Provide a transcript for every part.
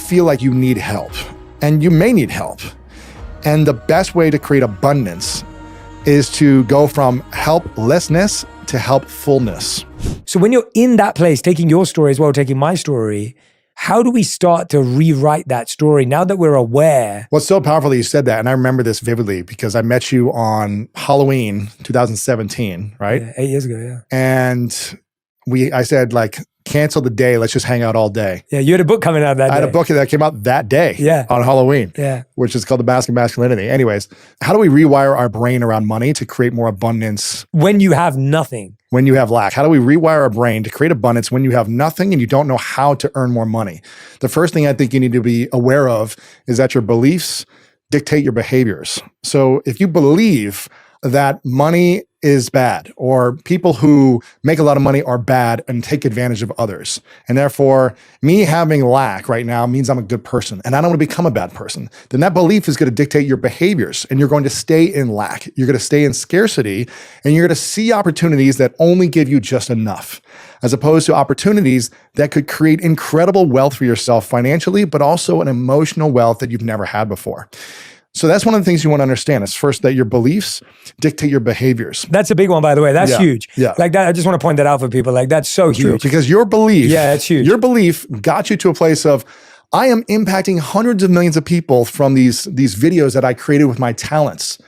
feel like you need help, and you may need help. And the best way to create abundance is to go from helplessness to helpfulness. So when you're in that place, taking your story as well, taking my story, how do we start to rewrite that story now that we're aware? Well, it's so powerful that you said that. And I remember this vividly because I met you on Halloween 2017, right? Yeah, 8 years ago, yeah. And I said, like, cancel the day. Let's just hang out all day. Yeah, you had a book coming out that day. I had a book that came out that day on Halloween, which is called The Mask of Masculinity. Anyways, how do we rewire our brain around money to create more abundance? When you have nothing. When you have lack. How do we rewire our brain to create abundance when you have nothing and you don't know how to earn more money? The first thing I think you need to be aware of is that your beliefs dictate your behaviors. So if you believe that money is bad, or people who make a lot of money are bad and take advantage of others, and therefore me having lack right now means I'm a good person and I don't want to become a bad person, then that belief is going to dictate your behaviors, and you're going to stay in lack. You're going to stay in scarcity, and you're going to see opportunities that only give you just enough, as opposed to opportunities that could create incredible wealth for yourself financially, but also an emotional wealth that you've never had before. So that's one of the things you want to understand is first that your beliefs dictate your behaviors. That's a big one, by the way. That's huge. Yeah. Like that, I just want to point that out for people. Like that's so huge. Because your belief, that's huge. Your belief got you to a place of, I am impacting hundreds of millions of people from these videos that I created with my talents,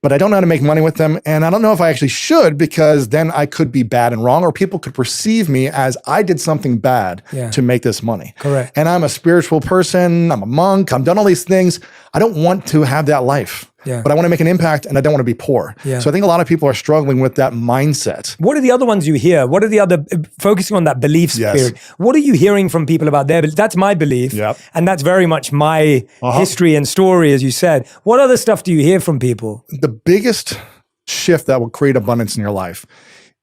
but I don't know how to make money with them. And I don't know if I actually should, because then I could be bad and wrong, or people could perceive me as I did something bad to make this money. Correct. And I'm a spiritual person. I'm a monk. I've done all these things. I don't want to have that life. But I want to make an impact and I don't want to be poor. So I think a lot of people are struggling with that mindset. What are the other ones you hear? What are the other, focusing on that belief spirit, what are you hearing from people about their belief? That's my belief. And that's very much my history and story, as you said. What other stuff do you hear from people? The biggest shift that will create abundance in your life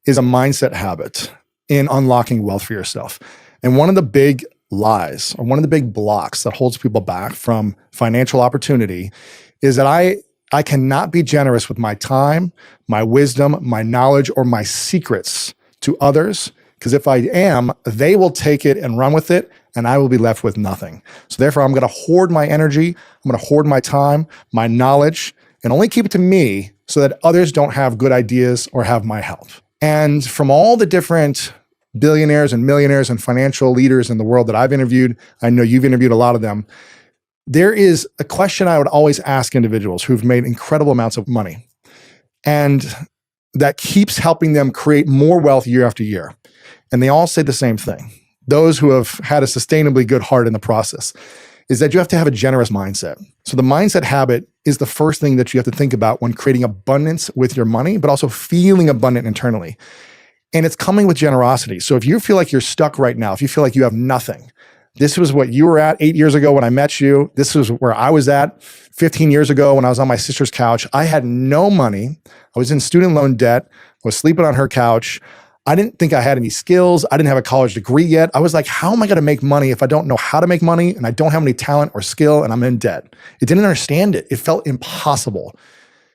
is a mindset habit in unlocking wealth for yourself. And one of the big lies, or one of the big blocks that holds people back from financial opportunity is that I cannot be generous with my time, my wisdom, my knowledge, or my secrets to others, because if I am, they will take it and run with it, and I will be left with nothing. So therefore, I'm going to hoard my energy, I'm going to hoard my time, my knowledge, and only keep it to me so that others don't have good ideas or have my help. And from all the different billionaires and millionaires and financial leaders in the world that I've interviewed, I know you've interviewed a lot of them, there is a question I would always ask individuals who've made incredible amounts of money, and that keeps helping them create more wealth year after year. And they all say the same thing. Those who have had a sustainably good heart in the process is that you have to have a generous mindset. So the mindset habit is the first thing that you have to think about when creating abundance with your money, but also feeling abundant internally. And it's coming with generosity. So if you feel like you're stuck right now, if you feel like you have nothing, this was what you were at 8 years ago when I met you. This was where I was at 15 years ago when I was on my sister's couch. I had no money. I was in student loan debt. I was sleeping on her couch. I didn't think I had any skills. I didn't have a college degree yet. I was like, how am I going to make money if I don't know how to make money and I don't have any talent or skill and I'm in debt? It didn't understand it. It felt impossible.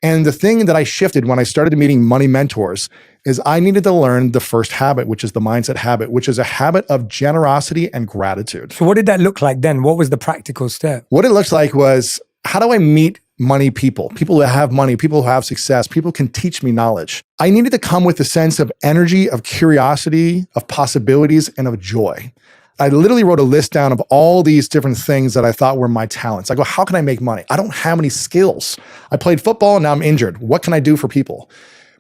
And the thing that I shifted when I started meeting money mentors is I needed to learn the first habit, which is the mindset habit, which is a habit of generosity and gratitude. So what did that look like then? What was the practical step? What it looks like was, how do I meet money people who have money, people who have success, people who can teach me knowledge? I needed to come with a sense of energy, of curiosity, of possibilities, and of joy. I literally wrote a list down of all these different things that I thought were my talents. I go, how can I make money? I don't have any skills. I played football and now I'm injured. What can I do for people?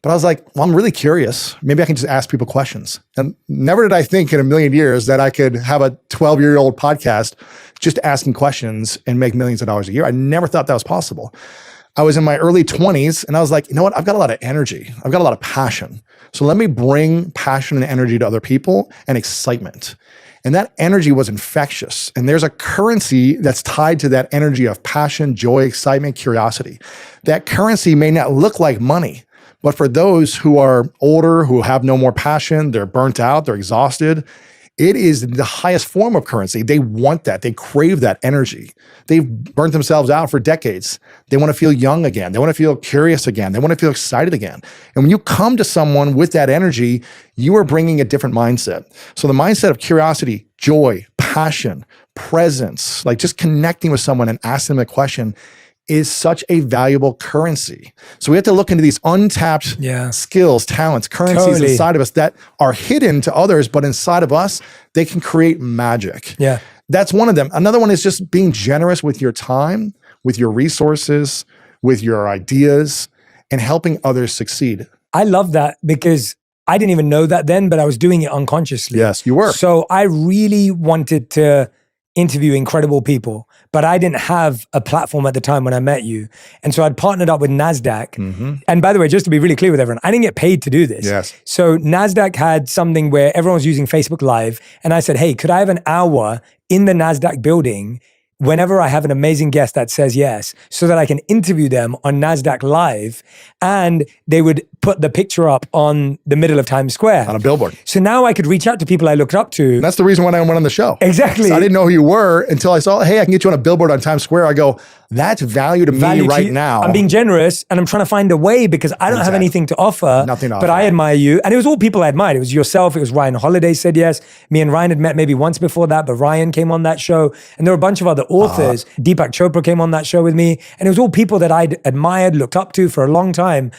But I was like, well, I'm really curious. Maybe I can just ask people questions. And never did I think in a million years that I could have a 12-year-old podcast just asking questions and make millions of dollars a year. I never thought that was possible. I was in my early 20s and I was like, you know what? I've got a lot of energy. I've got a lot of passion. So let me bring passion and energy to other people and excitement. And that energy was infectious. And there's a currency that's tied to that energy of passion, joy, excitement, curiosity. That currency may not look like money, but for those who are older, who have no more passion, they're burnt out, they're exhausted, it is the highest form of currency. They want that. They crave that energy. They've burnt themselves out for decades. They want to feel young again. They want to feel curious again. They want to feel excited again. And when you come to someone with that energy, you are bringing a different mindset. So the mindset of curiosity, joy, passion, presence, like just connecting with someone and asking them a question is such a valuable currency. So we have to look into these untapped skills, talents, currencies inside of us that are hidden to others, but inside of us, they can create magic. Yeah. That's one of them. Another one is just being generous with your time, with your resources, with your ideas, and helping others succeed. I love that because I didn't even know that then, but I was doing it unconsciously. Yes, you were. So I really wanted to interview incredible people, but I didn't have a platform at the time when I met you. And so I'd partnered up with NASDAQ. And by the way, just to be really clear with everyone, I didn't get paid to do this. Yes. So NASDAQ had something where everyone was using Facebook Live. And I said, hey, could I have an hour in the NASDAQ building whenever I have an amazing guest that says yes, so that I can interview them on NASDAQ Live, and they would put the picture up on the middle of Times Square. On a billboard. So now I could reach out to people I looked up to. And that's the reason why I went on the show. Exactly. So I didn't know who you were until I saw, hey, I can get you on a billboard on Times Square. I go, that's value to me right now. I'm being generous and I'm trying to find a way because I don't have anything to offer. Nothing to offer. But I admire you. And it was all people I admired. It was yourself. It was Ryan Holiday said yes. Me and Ryan had met maybe once before that, but Ryan came on that show. And there were a bunch of other authors. Deepak Chopra came on that show with me. And it was all people that I'd admired, looked up to for a long time.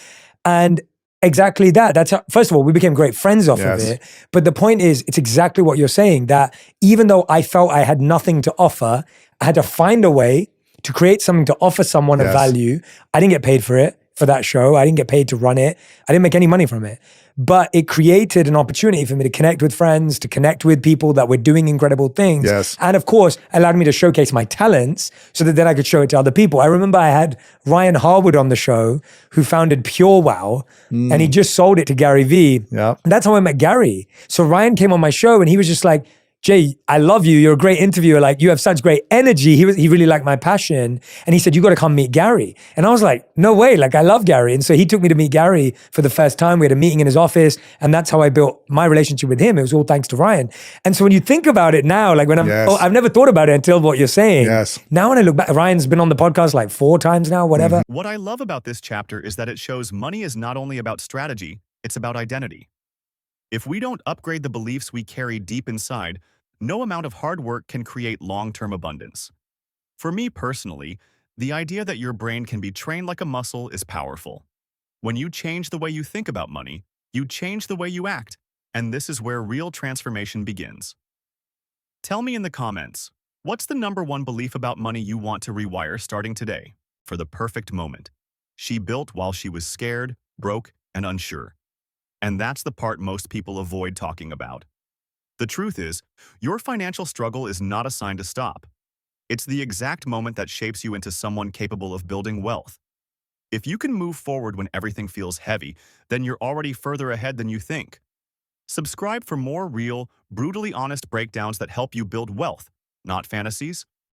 And exactly that. That's how, first of all, we became great friends off of it. But the point is, it's exactly what you're saying, that even though I felt I had nothing to offer, I had to find a way to create something to offer someone of value. I didn't get paid for it, for that show. I didn't get paid to run it. I didn't make any money from it. But it created an opportunity for me to connect with friends, to connect with people that were doing incredible things. Yes. And of course, allowed me to showcase my talents so that then I could show it to other people. I remember I had Ryan Harwood on the show, who founded Pure Wow, and he just sold it to Gary Vee. Yep. And that's how I met Gary. So Ryan came on my show and he was just like, Jay, I love you. You're a great interviewer. Like, you have such great energy. He really liked my passion. And he said, you got to come meet Gary. And I was like, no way. Like, I love Gary. And so he took me to meet Gary for the first time. We had a meeting in his office. And that's how I built my relationship with him. It was all thanks to Ryan. And so when you think about it now, like when I've never thought about it until what you're saying. Yes. Now when I look back, Ryan's been on the podcast like 4 times now, whatever. What I love about this chapter is that it shows money is not only about strategy, it's about identity. If we don't upgrade the beliefs we carry deep inside, no amount of hard work can create long-term abundance. For me personally, the idea that your brain can be trained like a muscle is powerful. When you change the way you think about money, you change the way you act, and this is where real transformation begins. Tell me in the comments, what's the #1 belief about money you want to rewire starting today? For the perfect moment she built while she was scared, broke, and unsure. And that's the part most people avoid talking about. The truth is, your financial struggle is not a sign to stop. It's the exact moment that shapes you into someone capable of building wealth. If you can move forward when everything feels heavy, then you're already further ahead than you think. Subscribe for more real, brutally honest breakdowns that help you build wealth, not fantasies.